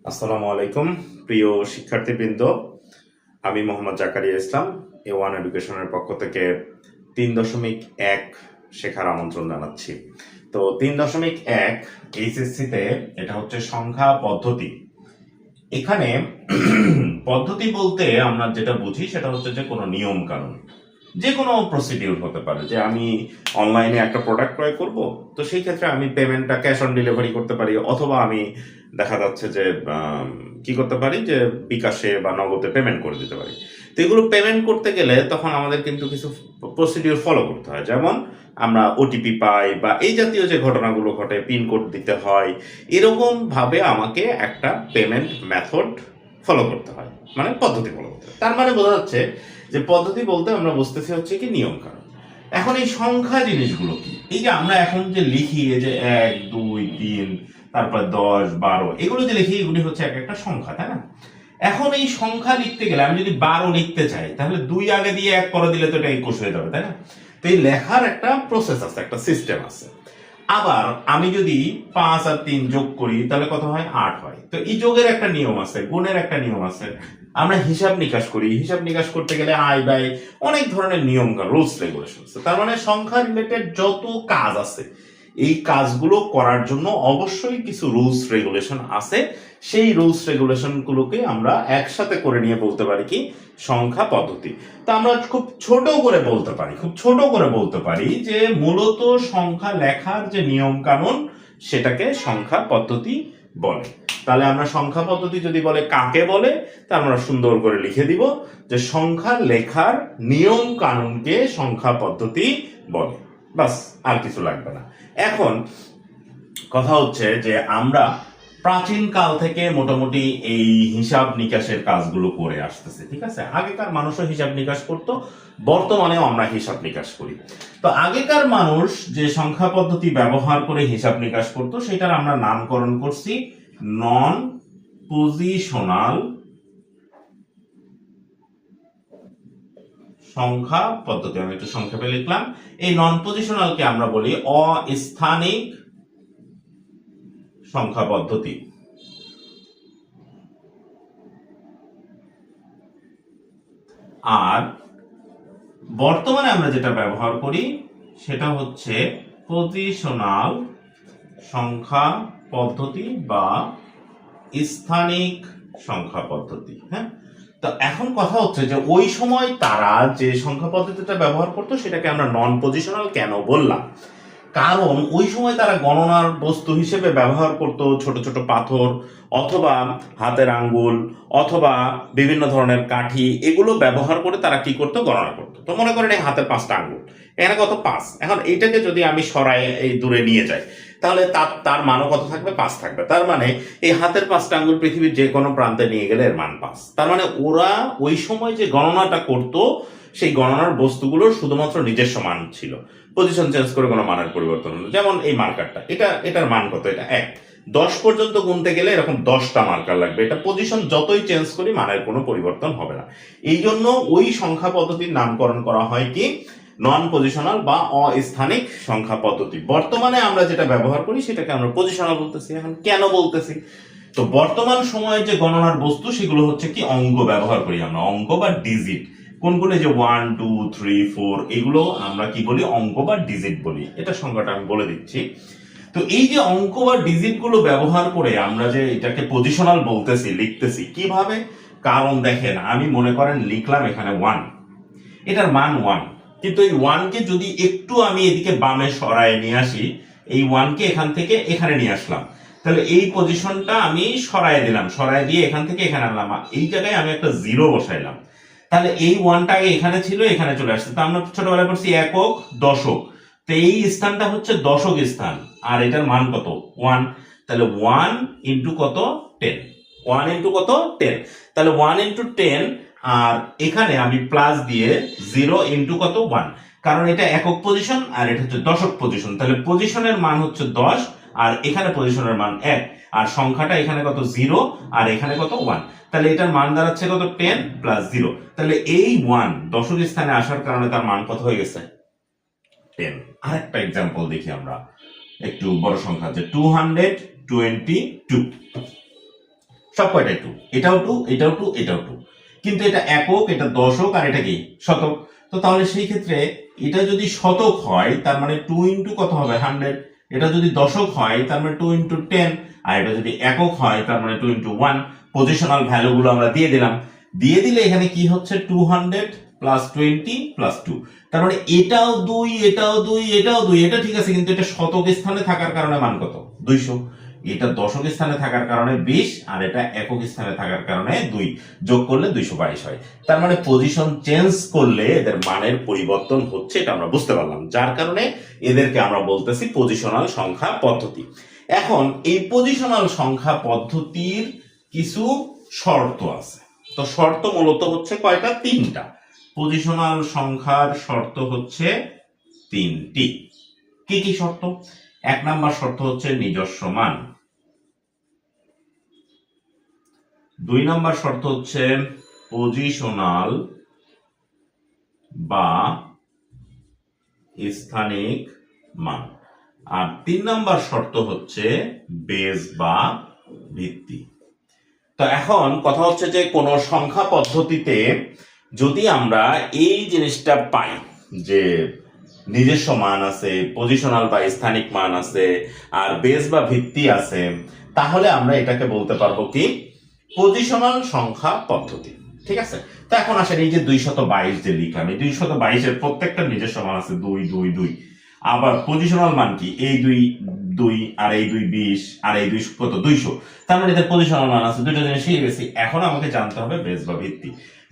আসসালামু আলাইকুম প্রিয় শিক্ষার্থীবৃন্দ, আমি মোহাম্মদ জাকারিয়া ইসলাম A1 এডুকেশনের পক্ষ থেকে 3.1 শেখার আমন্ত্রণ জানাচ্ছি। তো 3.1 এইচএসসিতে এটা হচ্ছে সংখ্যা পদ্ধতি। এখানে পদ্ধতি বলতে আমরা যেটা বুঝি সেটা হচ্ছে যে কোনো নিয়ম কানুন, যে কোনো প্রসিডিউর হতে পারে। যে আমি অনলাইনে একটা প্রোডাক্ট ক্রয় করব, তো সেই ক্ষেত্রে আমি পেমেন্টটা ক্যাশ অন ডেলিভারি করতে পারি, অথবা আমি দেখা যাচ্ছে যে কি করতে পারি যে বিকাশে বা নগদে পেমেন্ট করে দিতে পারি। তো এগুলো পেমেন্ট করতে গেলে তখন আমাদের কিন্তু কিছু প্রসিডিউর ফলো করতে হয়, যেমন আমরা ওটিপি পাই বা এই জাতীয় যে ঘটনাগুলো ঘটে, পিনকোড দিতে হয়, এরকম ভাবে আমাকে একটা পেমেন্ট মেথড ফলো করতে হয়, মানে পদ্ধতি ফলো করতে হয়। তার মানে বোঝা যাচ্ছে যে পদ্ধতি বলতে আমরা বুঝতেছি হচ্ছে কি নিয়ম কানুন। এখন এই সংখ্যা জিনিসগুলো কি? এই যে আমরা এখন যে লিখি, এই যে 1 2 3 তারপর 10 12 এগুলো যে লিখি, এগুলি হচ্ছে এক একটা সংখ্যা, তাই না? এখন এই সংখ্যা লিখতে গেলে আমি যদি 12 লিখতে চাই, তাহলে 2 আগে দিয়ে 1 পরে দিলে তো এটা 21 হয়ে যাবে, তাই না? তো এই লেখার একটা প্রসেস আছে, একটা সিস্টেম আছে। আবার আমি যদি 5 আর 3 যোগ করি তাহলে কত হয়? 8 হয়। তো এই যোগের একটা নিয়ম আছে, গুণের একটা নিয়ম আছে। আমরা হিসাব নিকাশ করি, হিসাব নিকাশ করতে গেলে আয় ব্যয় অনেক ধরনের নিয়ম রুলস রেগুলেশন আছে। তার মানে সংখ্যা রিলেটেড যত কাজ আছে, এই কাজগুলো করার জন্য অবশ্যই কিছু রুলস রেগুলেশন আছে। সেই রুলস রেগুলেশন গুলোকে আমরা একসাথে করে নিয়ে বলতে পারি কি? সংখ্যা পদ্ধতি। তো আমরা খুব ছোট করে বলতে পারি যে মূলত সংখ্যা লেখার যে নিয়ম কানুন, সেটাকে সংখ্যা পদ্ধতি বলে। তাহলে আমরা সংখ্যা পদ্ধতি যদি বলে কাকে বলে, তা আমরা সুন্দর করে লিখে দিব যে সংখ্যা লেখার নিয়ম কানুনকে সংখ্যা পদ্ধতি বলে। বাস, আর কিছু লাগবে না। এখন কথা হচ্ছে যে আমরা প্রাচীন কাল থেকে মোটামুটি এই হিসাব নিকাশের কাজগুলো করে আসতেছে, ঠিক আছে? আগেকার মানুষও হিসাব নিকাশ করতো, বর্তমানেও আমরা হিসাব নিকাশ করি। তো আগেকার মানুষ যে সংখ্যা পদ্ধতি ব্যবহার করে হিসাব নিকাশ করতো, সেটার আমরা নামকরণ করছি নন পজিশনাল সংখ্যা পদ্ধতি। আমি একটু সংক্ষেপে লিখলাম। এই নন পজিশনালকে আমরা বলি অস্থানিক সংখ্যা পদ্ধতি। আর বর্তমানে আমরা যেটা ব্যবহার করি সেটা হচ্ছে পজিশনাল সংখ্যা পদ্ধতি বা স্থানিক সংখ্যা পদ্ধতি। হ্যাঁ, তো এখন কথা হচ্ছে যে ওই সময় তারা যে সংখ্যা পদ্ধতিটা ব্যবহার করতো সেটাকে আমরা নন পজিশনাল কেন বললাম? কারণ ওই সময় তারা গণনার বস্তু হিসেবে ব্যবহার করত ছোট ছোট পাথর, অথবা হাতের আঙ্গুল, অথবা বিভিন্ন ধরনের কাঠি। এগুলো ব্যবহার করে তারা কি করতো? গণনা করতো। তো মনে করেন এই হাতের 5টা আঙ্গুল, এখানে কত? 5। এখন এইটাকে যদি আমি সরাই এই দূরে নিয়ে যাই, তাহলে তার মানও কত থাকবে? 5 থাকবে। তার মানে এই হাতের 5টা আঙ্গুল পৃথিবীর যে কোনো প্রান্তে নিয়ে গেলে এর মান 5। তার মানে ওরা ওই সময় যে গণনাটা করতো, সেই গণনার বস্তুগুলোর শুধুমাত্র নিজস্ব মান ছিল। পজিশন চেঞ্জ করে কোনো মানের পরিবর্তন হলো। যেমন এই মার্কারটা, এটার মান কত? এটা 1। 10 পর্যন্ত গুনতে গেলে এরকম 10টা মার্কার লাগবে। এটা পজিশন যতই চেঞ্জ করি মানের কোনো পরিবর্তন হবে না। এই জন্য ওই সংখ্যা পদ্ধতির নামকরণ করা হয় কি? নন পজিশনাল বা অস্থানিক সংখ্যা পদ্ধতি। বর্তমানে আমরা যেটা ব্যবহার করি সেটাকে আমরা পজিশনাল বলতেছি। এখন কেন বলতেছি? তো বর্তমান সময়ে যে গণনার বস্তু সেগুলো হচ্ছে কি? অঙ্ক ব্যবহার করি আমরা, অঙ্ক বা ডিজিট। কোনগুলো? যে 1 2 3 4, এগুলো আমরা কি বলি? অঙ্ক বা ডিজিট বলি। এটা সংখ্যাটা আমি বলে দিচ্ছি। তো এই যে অঙ্ক বা ডিজিট গুলো ব্যবহার করে আমরা যে এটাকে পজিশনাল বলতেছি, লিখতেছি কিভাবে? কারণ দেখেন, আমি মনে করেন লিখলাম এখানে 1, এটার মান 1, কিন্তু এই 1 কে যদি একটু আমি এদিকে বামে সরায় নিয়ে আসি, এই 1 কে এখান থেকে এখানে নিয়ে আসলাম, তাহলে এই পজিশনটা আমি সরায় দিলাম, সরায় দিয়ে এখান থেকে এখানে আনলাম, এই জায়গায় আমি একটা 0 বসাইলাম। তাহলে এই 1টা আগে এখানে ছিল, এখানে চলে আসছে। তো আমরা ছোটবেলায় পড়ছি একক দশক। তো এই স্থানটা হচ্ছে দশক স্থান, আর এটার মান কত? 1। তাহলে 1 ইন্টু কত? 10। 1 ইন্টু কত? 10। তাহলে 1 ইন্টু 10, আর এখানে আমি প্লাস দিয়ে 0 ইন্টু কত? 1। কারণ এটা একক পজিশন আর এটা হচ্ছে দশক পজিশন। তাহলে পজিশনের মান হচ্ছে 10, আর এখানে পজিশনের মান 1, আর সংখ্যাটা এখানে কত? 0, আর এখানে কত? 1। তাহলে এটার মান দাঁড়াচ্ছে কত? 10 প্লাস 0। তাহলে এই 1 দশক স্থানে আসার কারণে তার মান কত হয়ে গেছে? 10। আরেকটা এক্সাম্পল দেখি আমরা, একটু বড় সংখ্যা, যে 222। সব কয়টাই 2, এটাও 2, এটাও 2, এটাও 2, কিন্তু এটা একক, এটা দশক, আর এটা কি শতক। তো তাহলে সেই ক্ষেত্রে এটা যদি শতক হয় তার মানে 2 ইন্টু কত হবে 100, এটা যদি দশক হয় তার মানে 2 ইন্টু 10, আর এটা যদি একক হয় তার মানে 2 ইন্টু 1। পজিশনাল ভ্যালু গুলো আমরা দিয়ে দিলাম, দিয়ে দিলে এখানে কি হচ্ছে 200 প্লাস 20 প্লাস 2, তার মানে এটাও 2, এটাও 2, এটাও 2, এটা ঠিক আছে, কিন্তু এটা শতক স্থানে থাকার কারণে মান কত 200, এটা দশক স্থানে থাকার কারণে 20, আর এটা একক স্থানে থাকার কারণে 2, যোগ করলে 222 হয়। তার মানে পজিশন চেঞ্জ করলে এদের মানের পরিবর্তন হচ্ছে, এটা আমরা বুঝতে পারলাম, যার কারণে এদেরকে আমরা বলতেছি পজিশনাল সংখ্যা পদ্ধতি। এখন এই পজিশনাল সংখ্যা পদ্ধতির কিছু শর্ত আছে। তো শর্ত মূলত হচ্ছে কয়টা? 3টা। পজিশনাল সংখ্যার শর্ত হচ্ছে 3টি। কি কি শর্ত? 1 নাম্বার শর্ত হচ্ছে নিজস্ব মান, 2 নাম্বার শর্ত হচ্ছে পজিশনাল বা স্থানিক মান, আর 3 নাম্বার শর্ত হচ্ছে বেস বা ভিত্তি। তো এখন কথা হচ্ছে যে কোন সংখ্যা পদ্ধতিতে যদি আমরা এই জিনিসটা পাই যে নিজস্ব মান আছে, পজিশনাল বা স্থানিক মান আছে, আর বেস বা ভিত্তি আছে, তাহলে আমরা এটাকে বলতে পারবো কি পজিশনাল সংখ্যা পদ্ধতি। ঠিক আছে? তো এখন আসেন এই যে 222 যে লিখলাম, এই 222 এর প্রত্যেকটা নিজস্ব মান আছে 2 2 2, আবার পজিশনাল মান কি এই 2 2, আর এই 2 20, আর এই 2 কত 200, তার মানে এদের পজিশনাল মান আছে। দুটো জিনিস শিখে গেছি, এখন আমাকে জানতে হবে বেস বা ভিত্তি।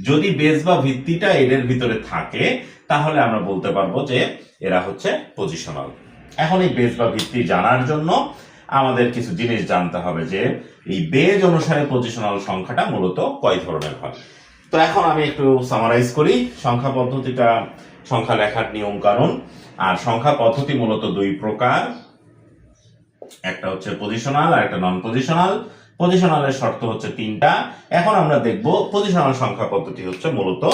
যদি বেস বা ভিত্তিটা এদের ভিতরে থাকে তাহলে আমরা বলতে পারবো যে এরা হচ্ছে পজিশনাল। এখন এই বেস বা ভিত্তি জানার জন্য আমাদের কিছু জিনিস জানতে হবে যে এই বেজ অনুসারে পজিশনাল সংখ্যাটা মূলত কয় ধরনের হয়। তো এখন আমি একটু সামারাইজ করি সংখ্যা পদ্ধতিটা, সংখ্যা লেখার নিয়ম কানুন। আর সংখ্যা পদ্ধতি মূলত 2 প্রকার, একটা হচ্ছে পজিশনাল আর একটা নন পজিশনাল। পজিশনালের শর্ত হচ্ছে 3টা। এখন আমরা দেখব পজিশনাল সংখ্যা পদ্ধতি হচ্ছে মূলত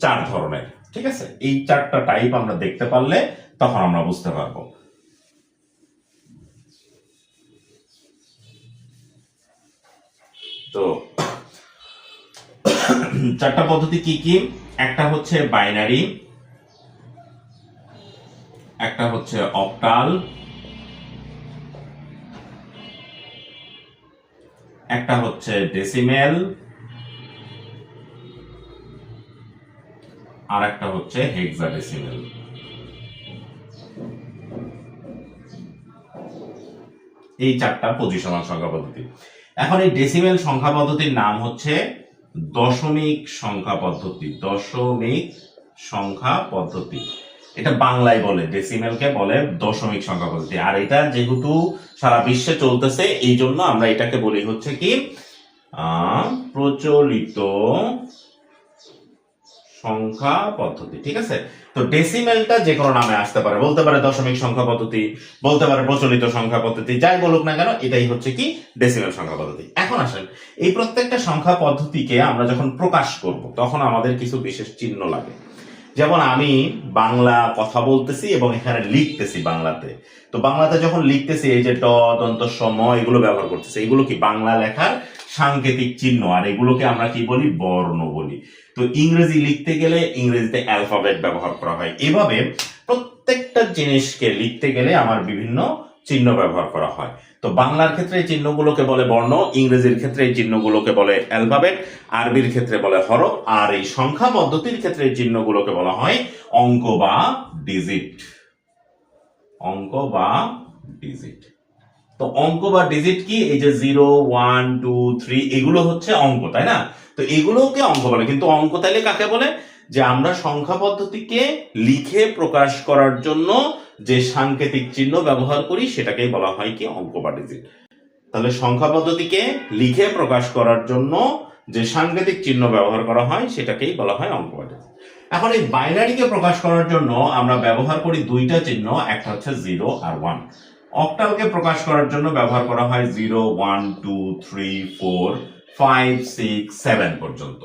4 ধরনের। ঠিক আছে? এই 4টা টাইপ আমরা দেখতে পারলে তখন আমরা বুঝতে পারবো। তো 4টা পদ্ধতি কি কি? একটা হচ্ছে বাইনারি, একটা হচ্ছে অক্টাল, একটা হচ্ছে ডেসিমেল, আর একটা হচ্ছে হেক্সাডেসিমেল। এই 4টা পজিশনাল সংখ্যা পদ্ধতি। এখন এই ডেসিমেল সংখ্যা পদ্ধতির নাম হচ্ছে দশমিক সংখ্যা পদ্ধতি। দশমিক সংখ্যা পদ্ধতি, এটা বাংলায় বলে, ডেসিমেলকে বলে দশমিক সংখ্যা পদ্ধতি। আর এটা যেহেতু সারা বিশ্বে চলতেছে এই জন্য আমরা এটাকে বলি হচ্ছে কি প্রচলিত সংখ্যা পদ্ধতি। ঠিক আছে? তো ডেসিমেলটা যে কোনো নামে আসতে পারে, বলতে পারে দশমিক সংখ্যা পদ্ধতি, বলতে পারে প্রচলিত সংখ্যা পদ্ধতি, যাই বলুক না কেন এটাই হচ্ছে কি ডেসিমেল সংখ্যা পদ্ধতি। এখন আসেন এই প্রত্যেকটা সংখ্যা পদ্ধতিকে আমরা যখন প্রকাশ করব তখন আমাদের কিছু বিশেষ চিহ্ন লাগে। যেমন আমি বাংলা কথা বলতেছি এবং এখানে লিখতেছি বাংলাতে, তো বাংলাতে যখন লিখতেছি এই যে ট দন্ত সম এগুলো ব্যবহার করতেছি, এগুলো কি বাংলা লেখার সাংকেতিক চিহ্ন, আর এগুলোকে আমরা কি বলি বর্ণ বলি। তো ইংরেজি লিখতে গেলে ইংরেজিতে অ্যালফাবেট ব্যবহার করা হয়। এভাবে প্রত্যেকটা জিনিসকে লিখতে গেলে আমার বিভিন্ন চিহ্ন ব্যবহার করা হয়। তো বাংলার ক্ষেত্রে এই চিহ্নগুলোকে বলে বর্ণ, ইংরেজির ক্ষেত্রে এই চিহ্নগুলোকে বলে অ্যালফাবেট, আরবির ক্ষেত্রে বলে হরফ, আর এই সংখ্যা পদ্ধতির ক্ষেত্রে এই চিহ্নগুলোকে বলা হয় অঙ্ক বা ডিজিট। অঙ্ক বা ডিজিট। তো অঙ্ক বা ডিজিট কি? এই যে 0 1 2 3 এগুলো হচ্ছে অঙ্ক, তাই না? তো এগুলোকে অঙ্ক বলে। কিন্তু অঙ্ক তাইলে কাকে বলে? যে আমরা সংখ্যা পদ্ধতিকে লিখে প্রকাশ করার জন্য যে সাংকেতিক চিহ্ন ব্যবহার করি সেটাকেই বলা হয় কি অঙ্ক বা ডিজিট। তাহলে সংখ্যা পদ্ধতিকে লিখে প্রকাশ করার জন্য যে সাংকেতিক চিহ্ন ব্যবহার করা হয় সেটাকেই বলা হয় অঙ্ক বা ডিজিট। এখন এই বাইনারিকে প্রকাশ করার জন্য আমরা ব্যবহার করি 2টা চিহ্ন, একটা হচ্ছে 0 আর 1। অক্টালকে প্রকাশ করার জন্য ব্যবহার করা হয় 0 1 2 3 4 5 6 7 পর্যন্ত।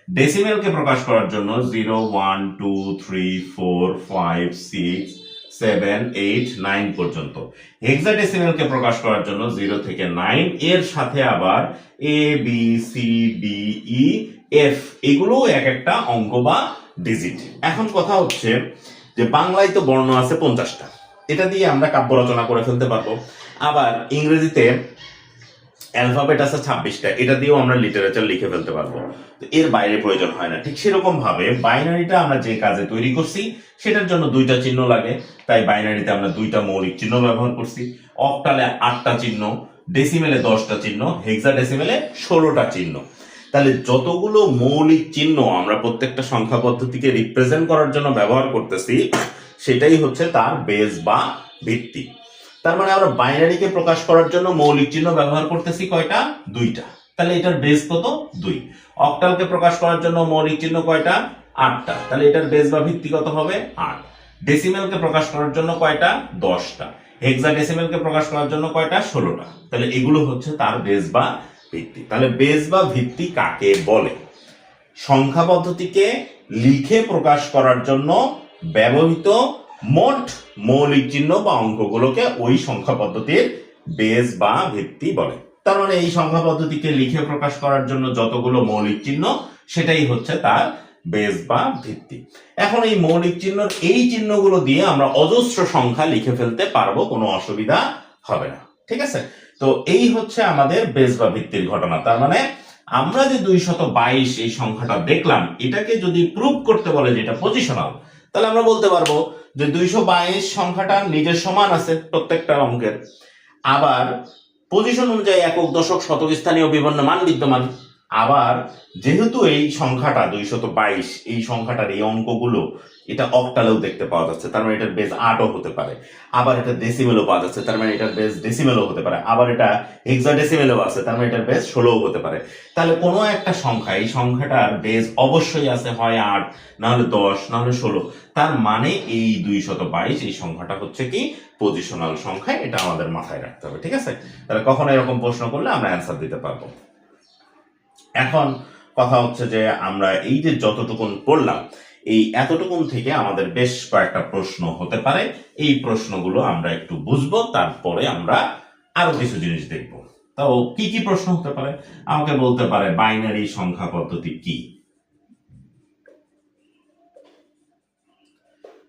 ডেসিমেলকে প্রকাশ করার জন্য 0 1 2 3 4 5 6 7, 8, 9 পর্যন্ত। হেক্সাডেসিমেলকে প্রকাশ করার জন্য 0 থেকে 9 এর সাথে আবার A B C D E F এগুলো এক একটা অঙ্ক বা ডিজিট। এখন কথা হচ্ছে যে বাংলায় তো বর্ণ আছে 50টা, এটা দিয়ে আমরা কাব্য রচনা করে ফেলতে পারবো। আবার ইংরেজিতে অ্যালফাবেট আছে 26টা, এটা দিয়েও আমরা লিটারেচার লিখে ফেলতে পারবো। তো এর বাইরে প্রয়োজন হয় না। ঠিক সেরকম ভাবে বাইনারিটা আমরা যে কাজে তৈরি করছি সেটার জন্য 2টা চিহ্ন লাগে, তাই বাইনারিতে আমরা 2টা মৌলিক চিহ্ন ব্যবহার করছি। অক্টালে 8টা চিহ্ন, ডেসিমেলে 10টা চিহ্ন, হেক্সাডেসিমেলে 16টা চিহ্ন। তাহলে যতগুলো মৌলিক চিহ্ন আমরা প্রত্যেকটা সংখ্যা পদ্ধতিকে রিপ্রেজেন্ট করার জন্য ব্যবহার করতেছি সেটাই হচ্ছে তার বেস বা ভিত্তি। তার মানে আমরা বাইনারিকে প্রকাশ করার জন্য মৌলিক চিহ্ন ব্যবহার করতেছি কয়টা? 2টা। তাহলে এটার বেস কত? 2। অক্টালকে প্রকাশ করার জন্য মৌলিক চিহ্ন কয়টা? 8টা। তাহলে এটার বেস বা ভিত্তি কত হবে? 8। ডেসিমেলকে প্রকাশ করার জন্য কয়টা? 10টা। হেক্সাডেসিমেলকে প্রকাশ করার জন্য কয়টা? 16টা। তাহলে এগুলো হচ্ছে তার বেস বা ভিত্তি। তাহলে বেস বা ভিত্তি কাকে বলে? সংখ্যা পদ্ধতিকে লিখে প্রকাশ করার জন্য ব্যবহৃত মোট মৌলিক চিহ্ন বা অঙ্কগুলোকে ওই সংখ্যা পদ্ধতির বেস বা ভিত্তি বলে। তার মানে এই সংখ্যা পদ্ধতিকে লিখে প্রকাশ করার জন্য যতগুলো মৌলিক চিহ্ন সেটাই হচ্ছে তার বেস বা ভিত্তি। এখন এই মৌলিক চিহ্নর এই চিহ্নগুলো দিয়ে আমরা অজস্র সংখ্যা লিখে ফেলতে পারবো, কোনো অসুবিধা হবে না। ঠিক আছে? তো এই হচ্ছে আমাদের বেস বা ভিত্তির ঘটনা। তার মানে আমরা যে 222 এই সংখ্যাটা দেখলাম, এটাকে যদি প্রুভ করতে বলে যেটা পজিশনাল, তাহলে আমরা বলতে পারবো যে 222 সংখ্যাটা নিজের সমান আছে প্রত্যেকটা অঙ্কের, আবার পজিশন অনুযায়ী একক, দশক, শতক, স্থানীয় বিভিন্ন মান বিদ্যমান। আবার যেহেতু এই সংখ্যাটা 222, এই সংখ্যাটার এই অঙ্কগুলো এটা অক্টালেও দেখতে পাওয়া যাচ্ছে, তার মানে এটার বেস 8ও হতে পারে। আবার এটা ডেসিমেলও পাওয়া যাচ্ছে, তার মানে এটার বেস ডেসিমেলও হতে পারে। আবার এটা হেক্সাডেসিমেলও আছে, তার মানে এটার বেস 16ও হতে পারে। তাহলে কোনো একটা সংখ্যা, এই সংখ্যাটার বেস অবশ্যই আছে, হয় 8, না হলে 10, না হলে 16। তার মানে এই 222 এই সংখ্যাটা হচ্ছে কি পজিশনাল সংখ্যা। এটা আমাদের মাথায় রাখতে হবে। ঠিক আছে? তাহলে কখনো এরকম প্রশ্ন করলে আমরা অ্যান্সার দিতে পারবো। এখন কথা হচ্ছে যে আমরা এই যে যতটুকুন পড়লাম, এই এতটুকুন থেকে আমাদের বেশ কয়েকটা প্রশ্ন হতে পারে। এই প্রশ্নগুলো আমরা একটু বুঝবো, তারপরে আমরা আরো কিছু জিনিস দেখবো। তো কি কি প্রশ্ন হতে পারে? আমাকে বলতে পারে বাইনারি সংখ্যা পদ্ধতি কি।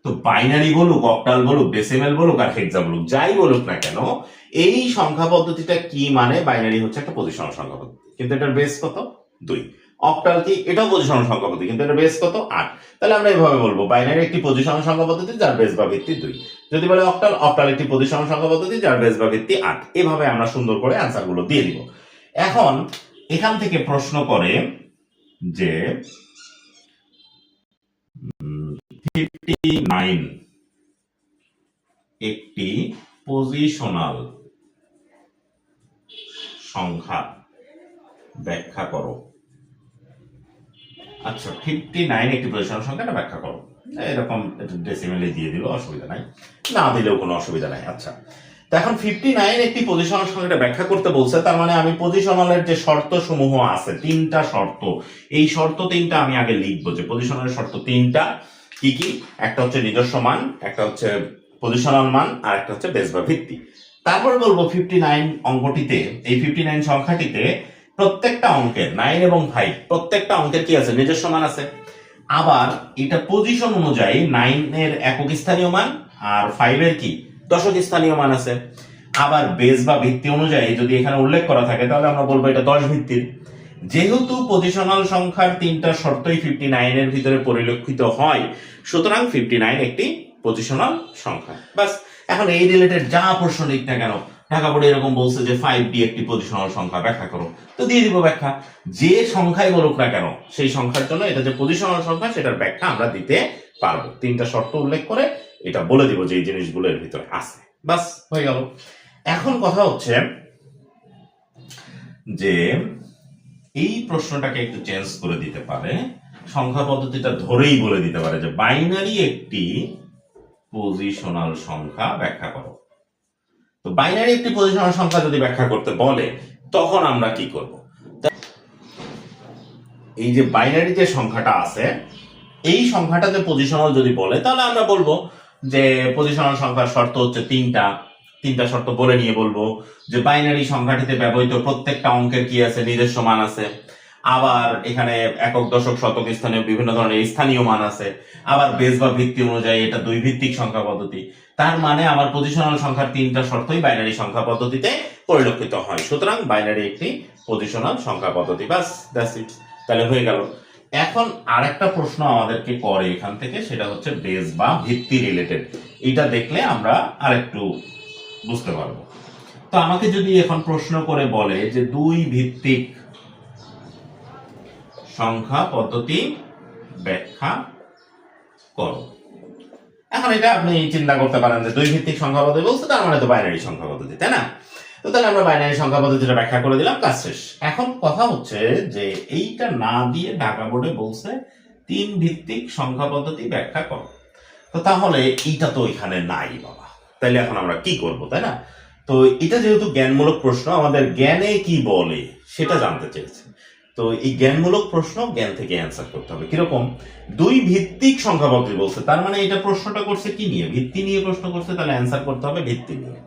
তো বাইনারি বলুক, অক্টাল বলুক, ডেসিমেল বলুক আর হেক্সা বলুক, যাই বলুক না কেন, এই সংখ্যা পদ্ধতিটা কি মানে বাইনারি হচ্ছে একটা পজিশনাল সংখ্যা পদ্ধতি, কিন্তু এটার বেস কত? 2। অক্টাল কি? এটাও পজিশনাল সংখ্যা পদ্ধতি, কিন্তু এটার বেস কত? 8। তাহলে আমরা এইভাবে বলবো বাইনারি একটি পজিশনাল সংখ্যা পদ্ধতি যার বেস বা ভিত্তি 2। যদি বলে অক্টাল, অক্টাল একটি পজিশনাল সংখ্যা পদ্ধতি যার বেস বা ভিত্তি 8। এভাবে আমরা সুন্দর করে অ্যান্সার গুলো দিয়ে দিব। এখন এখান থেকে প্রশ্ন করে যে 59 একটি পজিশনাল সংখ্যা ব্যাখ্যা করো। আচ্ছা, 59 একটি পজিশনাল সংখ্যা ব্যাখ্যা করো। এরকম ডেসিমেলে দিয়ে দিল, অসুবিধা নাই, না দিলেও কোনো অসুবিধা নাই। আচ্ছা, তো এখন 59 একটি পজিশনাল সংখ্যাটা ব্যাখ্যা করতে বলছে, তার মানে আমি পজিশনালের যে শর্ত সমূহ আছে, 3টা শর্ত, এই শর্ত 3টা আমি আগে লিখবো যে পজিশনালের শর্ত 3টা কি কি। একটা হচ্ছে নিজস্ব মান, একটা হচ্ছে পজিশনাল মান, আর একটা হচ্ছে বেস বা ভিত্তি। তারপরে বলবো 59 অঙ্কটিতে, এই 59 সংখ্যাটিতে প্রত্যেকটা অঙ্কের 9 এবং 5 প্রত্যেকটা অঙ্কের কি আছে? নিজস্ব মান আছে। আবার এটা পজিশন অনুযায়ী 9 এর একক স্থানীয় মান আর 5 এর কি দশক স্থানীয় মান আছে। আবার বেস বা ভিত্তি অনুযায়ী যদি এখানে উল্লেখ করা থাকে তাহলে আমরা বলবো এটা 10 ভিত্তির। যেহেতু পজিশনাল সংখ্যার 3টা শর্তই 59 এর ভিতরে পরিলক্ষিত হয়, সুতরাং 59 একটি পজিশনাল সংখ্যা। বাস, এখন এই রিলেটেড যা প্রশ্ন লিখ না কেন, ঢাকা বোর্ডে এরকম বলছে যে 5D একটি পজিশনাল সংখ্যা ব্যাখ্যা করো, তো দিয়ে দিব ব্যাখ্যা। যে সংখ্যাই বলুক না কেন, সেই সংখ্যার জন্য এটা যে পজিশনাল সংখ্যা সেটার ব্যাখ্যা আমরা দিতে পারবো। 3টা শর্ত উল্লেখ করে এটা বলে দিব যে এই জিনিসগুলো এর ভিতরে আছে। বাস, হয়ে গেল। এখন কথা হচ্ছে যে এই প্রশ্নটাকে একটু চেঞ্জ করে দিতে পারে, সংখ্যা পদ্ধতিটা ধরেই বলে দিতে পারে যে বাইনারি একটি পজিশনাল সংখ্যা ব্যাখ্যা করো। তো বাইনারি একটি পজিশনাল সংখ্যা যদি ব্যাখ্যা করতে বলে তখন আমরা কি করব? এই যে বাইনারি যে সংখ্যাটা আছে, এই সংখ্যাটা যে পজিশনাল যদি বলে তাহলে আমরা বলবো যে পজিশনাল সংখ্যার শর্ত হচ্ছে তিনটা শর্ত বলে নিয়ে বলবো যে বাইনারি সংখ্যাটিতে ব্যবহৃত প্রত্যেকটা অঙ্কের কি আছে, নিজস্ব মান আছে। আবার এখানে একক, দশক, শতক, স্থানীয় বিভিন্ন ধরনের স্থানীয় মান আছে। আবার বেস বা ভিত্তি অনুযায়ী এটা দুই ভিত্তিক সংখ্যা পদ্ধতি। তার মানে আমার পজিশনাল সংখ্যার তিনটা শর্তই বাইনারি সংখ্যা পদ্ধতিতে পরিলক্ষিত হয়। সুতরাং বাইনারি একটি পজিশনাল সংখ্যা পদ্ধতি। বাস, দ্যাটস ইট। তাহলে হয়ে গেল। এখন আরেকটা প্রশ্ন আমাদেরকে করে এখান থেকে, সেটা হচ্ছে বেস বা ভিত্তি রিলেটেড। এটা দেখলে আমরা আরেকটু বুঝতে পারবো। তো আমাকে যদি এখন প্রশ্ন করে বলে যে দুই ভিত্তিক সংখ্যা পদ্ধতি ব্যাখ্যা করো, এখন এটা আপনি চিন্তা করতে পারেন যে দুই ভিত্তিক সংখ্যা পদ্ধতি বলছে, তার মানে তো বাইনারি সংখ্যা পদ্ধতি, তাই না? তো তাহলে আমরা বাইনারি সংখ্যা পদ্ধতিটা ব্যাখ্যা করে দিলাম, কাজ শেষ। এখন কথা হচ্ছে যে এইটা না দিয়ে ঢাকা বোর্ডে বলছে তিন ভিত্তিক সংখ্যা পদ্ধতি ব্যাখ্যা করো। তো তাহলে এইটা তো এখানে নাই বাবা, তাইলে এখন আমরা কি করব, তাই না? তো এটা যেহেতু জ্ঞানমূলক প্রশ্ন, আমাদের জ্ঞানে কি বলে সেটা জানতে চেয়েছে। তো এই জ্ঞানমূলক প্রশ্ন জ্ঞান থেকে অ্যান্সার করতে হবে। কিরকম? দুই ভিত্তিক সংখ্যা পদ্ধতি বলছে, তার মানে এটা প্রশ্নটা করছে কি নিয়ে? ভিত্তি নিয়ে প্রশ্ন করছে, তাহলে অ্যান্সার করতে হবে ভিত্তি নিয়ে।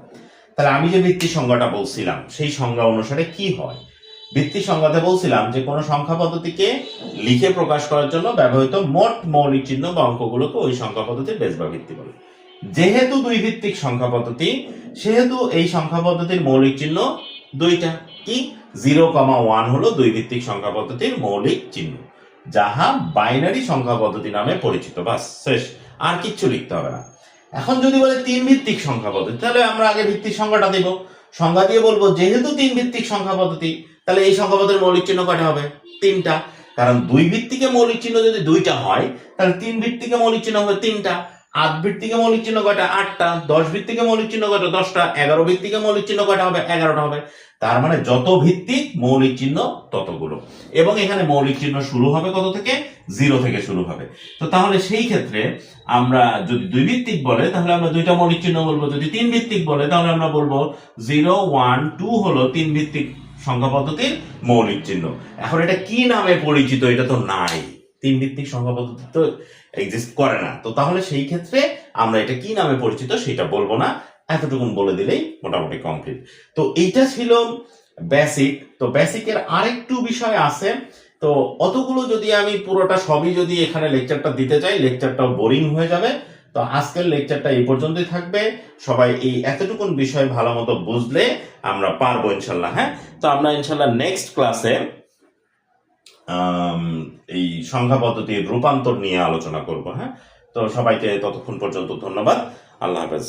তাহলে আমি যে ভিত্তি সংজ্ঞাটা বলছিলাম সেই সংজ্ঞা অনুসারে কি হয়? ভিত্তি সংজ্ঞাতে বলছিলাম যে কোনো সংখ্যা পদ্ধতিকে লিখে প্রকাশ করার জন্য ব্যবহৃত মোট মৌলিক চিহ্ন বা অঙ্কগুলোকে ওই সংখ্যা পদ্ধতির বেস বা ভিত্তি বলে। যেহেতু দুই ভিত্তিক সংখ্যা পদ্ধতি, সেহেতু এই সংখ্যা পদ্ধতির মৌলিক চিহ্ন দুইটা। কি? 0,1 হলো দুই ভিত্তিক সংখ্যা পদ্ধতির মৌলিক চিহ্ন, যাহা বাইনারি সংখ্যা পদ্ধতি নামে পরিচিত। বাস, শেষ, আর কিচ্ছু লিখতে হবে না। এখন যদি বলে তিন ভিত্তিক সংখ্যা পদ্ধতি, তাহলে আমরা আগে ভিত্তিক সংখ্যাটা দেব। সংখ্যা দিয়ে বলবো যেহেতু তিন ভিত্তিক সংখ্যা পদ্ধতি, তাহলে এই সংখ্যা পদ্ধতির মৌলিক চিহ্ন কয়টা হবে? তিনটা। কারণ দুই ভিত্তিকে মৌলিক চিহ্ন যদি দুইটা হয়, তাহলে তিন ভিত্তিকে মৌলিক চিহ্ন হবে তিনটা। 8 ভিত্তিকে মৌলিক চিহ্ন কয়টা? 8টা। 10 ভিত্তিকে মৌলিক চিহ্ন কয়টা? 10টা। 11 ভিত্তিকে মৌলিক চিহ্ন কয়টা হবে? 11টা হবে। তার মানে যত ভিত্তিক মৌলিক চিহ্ন ততগুলো। এবং এখানে মৌলিক চিহ্ন শুরু হবে কত থেকে? 0 থেকে শুরু হবে। তো তাহলে সেই ক্ষেত্রে আমরা যদি দুই ভিত্তিক বলে তাহলে আমরা দুইটা মৌলিক চিহ্ন বলবো, যদি তিন ভিত্তিক বলে তাহলে আমরা বলবো 0, 1, 2 হলো তিন ভিত্তিক সংখ্যা পদ্ধতির মৌলিক চিহ্ন। এখন এটা কি নামে পরিচিত? এটা তো নাই, তিন ভিত্তিক সংখ্যা পদ্ধতি তো এক্সিস্ট করে না। তো তাহলে সেই ক্ষেত্রে আমরা এটা কি নামে পরিচিত সেটা বলবো না, এতটুকুন বলে দিলেই মোটামুটি কমপ্লিট। তো এইটা ছিল বেসিক। তো বেসিকের আরেকটু বিষয় আছে। তো অতগুলো যদি আমি পুরোটা সবই যদি এখানে লেকচারটা দিতে চাই, লেকচারটাও বোরিং হয়ে যাবে। তো আজকের লেকচারটা এই পর্যন্তই থাকবে। সবাই এই এতটুকুন বিষয় ভালো মতো বুঝলে আমরা পারবো ইনশাল্লাহ। হ্যাঁ, তো আমরা ইনশাল্লাহ নেক্সট ক্লাসে এই সংখ্যা পদ্ধতির রূপান্তর নিয়ে আলোচনা করব। হ্যাঁ, তো সবাইকে ততক্ষণ পর্যন্ত ধন্যবাদ। আল্লাহ হাফেজ।